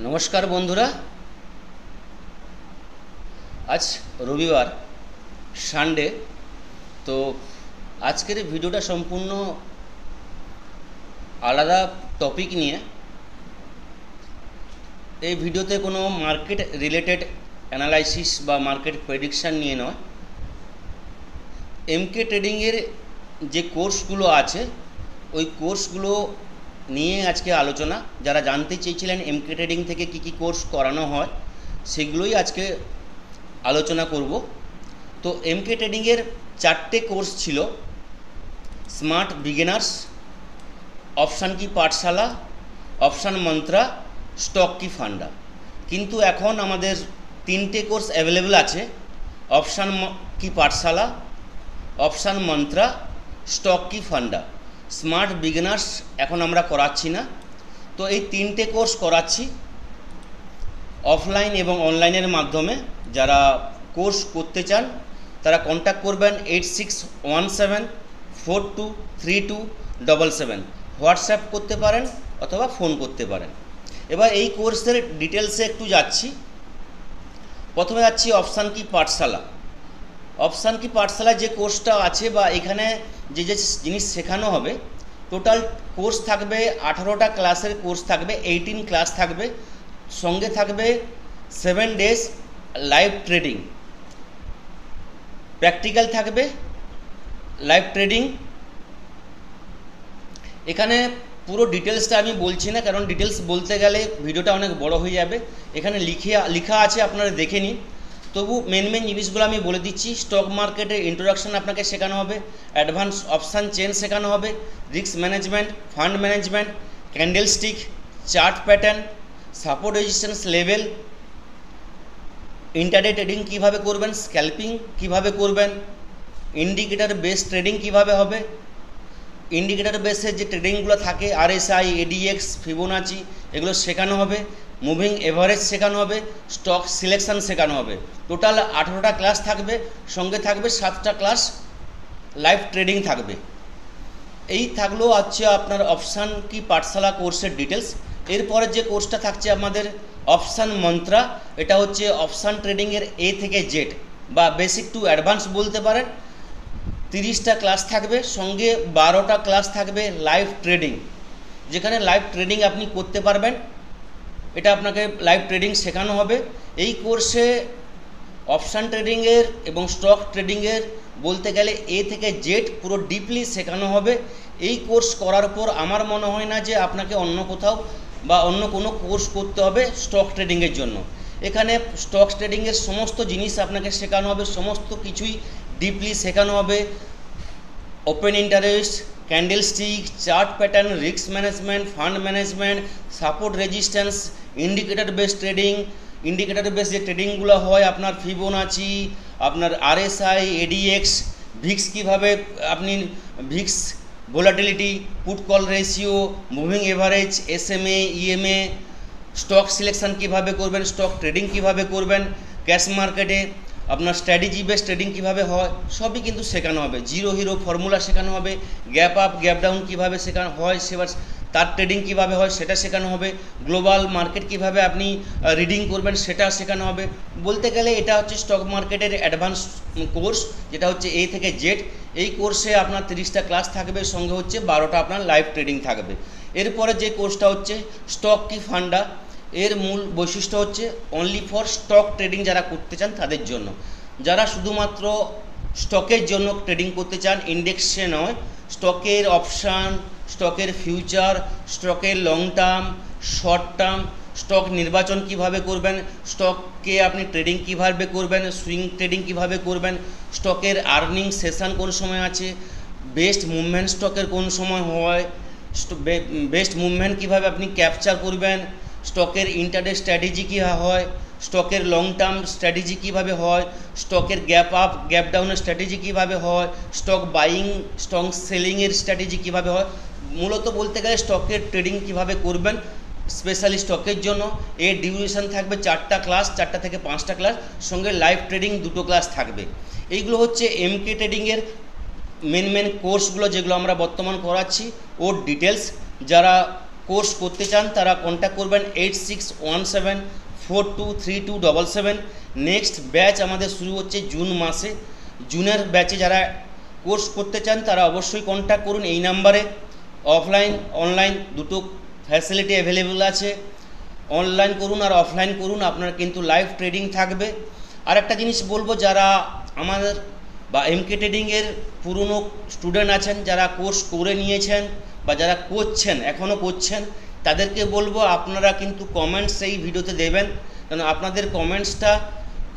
নমস্কার বন্ধুরা, আজ রবিবার সানডে। তো আজকের এই ভিডিওটা সম্পূর্ণ আলাদা টপিক নিয়ে। এই ভিডিওতে কোনো মার্কেট রিলেটেড অ্যানালাইসিস বা মার্কেট প্রেডিকশান নিয়ে নয়। এমকে ট্রেডিংয়ের যে কোর্সগুলো আছে ওই কোর্সগুলো নিয়ে আজকে আলোচনা। যারা জানতে চেয়েছিলেন এমকে ট্রেডিং থেকে কি কি কোর্স করানো হয় সেগুলোই আজকে আলোচনা করব। তো এমকে ট্রেডিংয়ের 4টে কোর্স ছিল: স্মার্ট বিগিনার্স, অপশান কি পাঠশালা, অপশান মন্ত্রা, স্টক কি ফান্ডা। কিন্তু এখন আমাদের 3টে কোর্স অ্যাভেলেবেল আছে: অপশান কি পাঠশালা, অপশান মন্ত্রা, স্টক কি ফান্ডা। স্মার্ট বিগিনার্স এখন আমরা করাচ্ছি না। তো এই 3টে কোর্স করাচ্ছি অফলাইন এবং অনলাইনের মাধ্যমে। যারা কোর্স করতে চান তারা কন্ট্যাক্ট করবেন 8617423277। হোয়াটসঅ্যাপ করতে পারেন অথবা ফোন করতে পারেন। এবার এই কোর্সের ডিটেলসে একটু যাচ্ছি। প্রথমে যাচ্ছি অপশান কি পাঠশালা। অপশান কি পাঠশালায় যে কোর্সটা আছে বা এখানে যে যে জিনিস শেখানো হবে, টোটাল কোর্স থাকবে 18টা ক্লাসের কোর্স থাকবে, 18 ক্লাস থাকবে। সঙ্গে থাকবে 7 ডেজ লাইভ ট্রেডিং, প্র্যাকটিক্যাল থাকবে, লাইভ ট্রেডিং। এখানে পুরো ডিটেলসটা আমি বলছি না, কারণ ডিটেলস বলতে গেলে ভিডিওটা অনেক বড় হয়ে যাবে। এখানে লেখা আছে, আপনারা দেখে নিন। তবু মেন জিনিসগুলো আমি বলে দিচ্ছি। স্টক মার্কেটের ইন্ট্রোডাকশন আপনাকে শেখানো হবে, অ্যাডভান্স অপশান চেন শেখানো হবে, risk management, fund management, candlestick, chart pattern, support resistance level, intraday trading কীভাবে করবেন, স্ক্যাল্পিং কীভাবে করবেন, ইন্ডিকেটার বেস ট্রেডিং কীভাবে হবে, ইন্ডিকেটার বেসের যে ট্রেডিংগুলো থাকে RSI, ADX, ফিবোনাচি, এগুলো শেখানো হবে। মুভিং এভারেজ শেখানো হবে, স্টক সিলেকশান শেখানো হবে। টোটাল 18টা ক্লাস থাকবে, সঙ্গে থাকবে 7টা ক্লাস লাইভ ট্রেডিং থাকবে। এই থাকলো হচ্ছে আপনার অপশান কি পাঠশালা কোর্সের ডিটেলস। এরপরে যে কোর্সটা থাকছে আমাদের অপশান মন্ত্রা, এটা হচ্ছে অপশান ট্রেডিংয়ের A থেকে Z বা বেসিক টু অ্যাডভান্স বলতে পারেন। 30টা ক্লাস থাকবে, সঙ্গে 12টা ক্লাস থাকবে লাইভ ট্রেডিং, যেখানে লাইভ ট্রেডিং আপনি করতে পারবেন। এটা আপনাকে লাইভ ট্রেডিং শেখানো হবে। এই কোর্সে অপশান ট্রেডিংয়ের এবং স্টক ট্রেডিংয়ের বলতে গেলে A থেকে Z পুরো ডিপলি শেখানো হবে। এই কোর্স করার পর আমার মনে হয় না যে আপনাকে অন্য কোথাও বা অন্য কোনো কোর্স করতে হবে স্টক ট্রেডিংয়ের জন্য। এখানে স্টক ট্রেডিংয়ের সমস্ত জিনিস আপনাকে শেখানো হবে, সমস্ত কিছুই ডিপলি শেখানো হবে। Open interest, candlestick, chart pattern, risk management, fund management, support resistance, indicator base trading. Indicator base যে ট্রেডিংগুলো হয় আপনার ফিবোনাচি, আপনার RSI, ADX, ভিক্স কীভাবে আপনি Vicks volatility, put call ratio, moving average, SMA, EMA, stock selection কীভাবে করবেন, stock trading কীভাবে করবেন, ক্যাশ মার্কেটে আপনার স্ট্র্যাটেজি বেস ট্রেডিং কীভাবে হয়, সবই কিন্তু শেখানো হবে। জিরো হিরো ফর্মুলা শেখানো হবে, গ্যাপ আপ গ্যাপ ডাউন কীভাবে শেখানো হয়, সেবার তার ট্রেডিং কীভাবে হয় সেটা শেখানো হবে। গ্লোবাল মার্কেট কীভাবে আপনি রিডিং করবেন সেটা শেখানো হবে। বলতে গেলে এটা হচ্ছে স্টক মার্কেটের অ্যাডভান্স কোর্স, যেটা হচ্ছে A থেকে Z। এই কোর্সে আপনার 30টা ক্লাস থাকবে, সঙ্গে হচ্ছে 12টা আপনার লাইভ ট্রেডিং থাকবে। এরপরে যে কোর্সটা হচ্ছে স্টক কি ফান্ডা। এর মূল বৈশিষ্ট্য হচ্ছে অনলি ফর স্টক ট্রেডিং যারা করতে চান তাদের জন্য। যারা শুধুমাত্র স্টকের জন্য ট্রেডিং করতে চান, ইন্ডেক্সে নয়, স্টকের অপশান, স্টকের ফিউচার, স্টকের long term, short term, stock নির্বাচন কিভাবে করবেন, স্টককে আপনি ট্রেডিং কিভাবে করবেন, সুইং ট্রেডিং কিভাবে করবেন, স্টকের আর্নিং সেশন কোন সময় আছে, বেস্ট মুভমেন্ট স্টকের কোন সময় হয়, বেস্ট মুভমেন্ট কিভাবে আপনি ক্যাপচার করবেন, স্টকের ইন্টারডে স্ট্র্যাটেজি কী হয়, স্টকের লং টার্ম স্ট্র্যাটেজি কীভাবে হয়, স্টকের গ্যাপ আপ গ্যাপ ডাউনের স্ট্র্যাটেজি কীভাবে হয়, স্টক বাইং স্টক সেলিংয়ের স্ট্র্যাটেজি কীভাবে হয়। মূলত বলতে গেলে স্টকের ট্রেডিং কীভাবে করবেন স্পেশালি স্টকের জন্য। এর ডিউরেশন থাকবে 4টা ক্লাস, 4টা থেকে 5টা ক্লাস, সঙ্গে লাইভ ট্রেডিং 2টো ক্লাস থাকবে। এইগুলো হচ্ছে এমকে ট্রেডিংয়ের মেন কোর্সগুলো যেগুলো আমরা বর্তমান করাচ্ছি ওর ডিটেলস। যারা কোর্স করতে চান তারা কন্ট্যাক্ট করবেন 8617423277। নেক্সট ব্যাচ আমাদের শুরু হচ্ছে জুন মাসে। জুনের ব্যাচে যারা কোর্স করতে চান তারা অবশ্যই কন্ট্যাক্ট করুন এই নাম্বারে। অফলাইন অনলাইন দুটো ফ্যাসিলিটি অ্যাভেলেবল আছে। অনলাইন করুন আর অফলাইন করুন, আপনার কিন্তু লাইভ ট্রেডিং থাকবে। আর একটা জিনিস বলবো, যারা আমাদের বা এমকে ট্রেডিংয়ের পুরনো স্টুডেন্ট আছেন, যারা কোর্স করে নিয়েছেন বা যারা করছেন এখনও করছেন, তাদেরকে বলবো আপনারা কিন্তু কমেন্টস এই ভিডিওতে দেবেন, কারণ আপনাদের কমেন্টসটা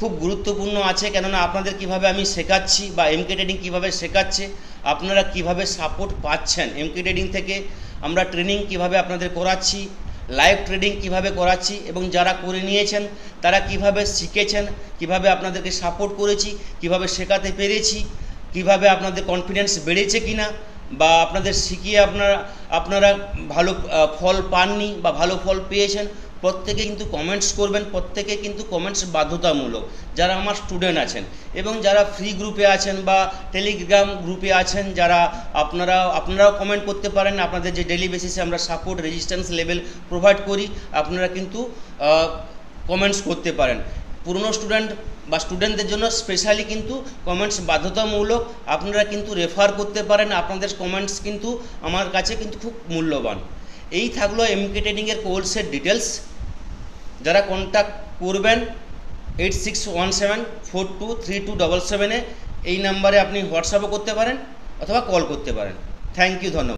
খুব গুরুত্বপূর্ণ আছে। কেননা আপনাদের কিভাবে আমি শেখাচ্ছি বা এমকে ট্রেডিং কীভাবে শেখাচ্ছে, আপনারা কিভাবে সাপোর্ট পাচ্ছেন এমকে ট্রেডিং থেকে, আমরা ট্রেনিং কিভাবে আপনাদের করাচ্ছি, লাইভ ট্রেডিং কিভাবে করাচ্ছি, এবং যারা করে নিয়েছেন তারা কিভাবে শিখেছেন, কিভাবে আপনাদেরকে সাপোর্ট করেছি, কিভাবে শেখাতে পেরেছি, কিভাবে আপনাদের কনফিডেন্স বেড়েছে কিনা, বা আপনাদের শিখিয়ে আপনারা ভালো ফল পাননি বা ভালো ফল পেয়েছেন। প্রত্যেকে কিন্তু কমেন্টস করবেন, প্রত্যেকে কিন্তু কমেন্টস বাধ্যতামূলক যারা আমার স্টুডেন্ট আছেন, এবং যারা ফ্রি গ্রুপে আছেন বা টেলিগ্রাম গ্রুপে আছেন, যারা আপনারাও কমেন্ট করতে পারেন। আপনাদের যে ডেইলি বেসিসে আমরা সাপোর্ট রেজিস্ট্যান্স লেভেল প্রোভাইড করি, আপনারা কিন্তু কমেন্টস করতে পারেন। পুরনো স্টুডেন্ট বা স্টুডেন্টদের জন্য স্পেশালি কিন্তু কমেন্টস বাধ্যতামূলক, আপনারা কিন্তু রেফার করতে পারেন। আপনাদের কমেন্টস কিন্তু আমার কাছে কিন্তু খুব মূল্যবান। এই থাকলো এমকে ট্রেডিংয়ের কোর্সের ডিটেলস। যারা কন্ট্যাক্ট করবেন 8617423277 এই নাম্বারে আপনি হোয়াটসঅ্যাপও করতে পারেন অথবা কল করতে পারেন। থ্যাংক ইউ, ধন্যবাদ।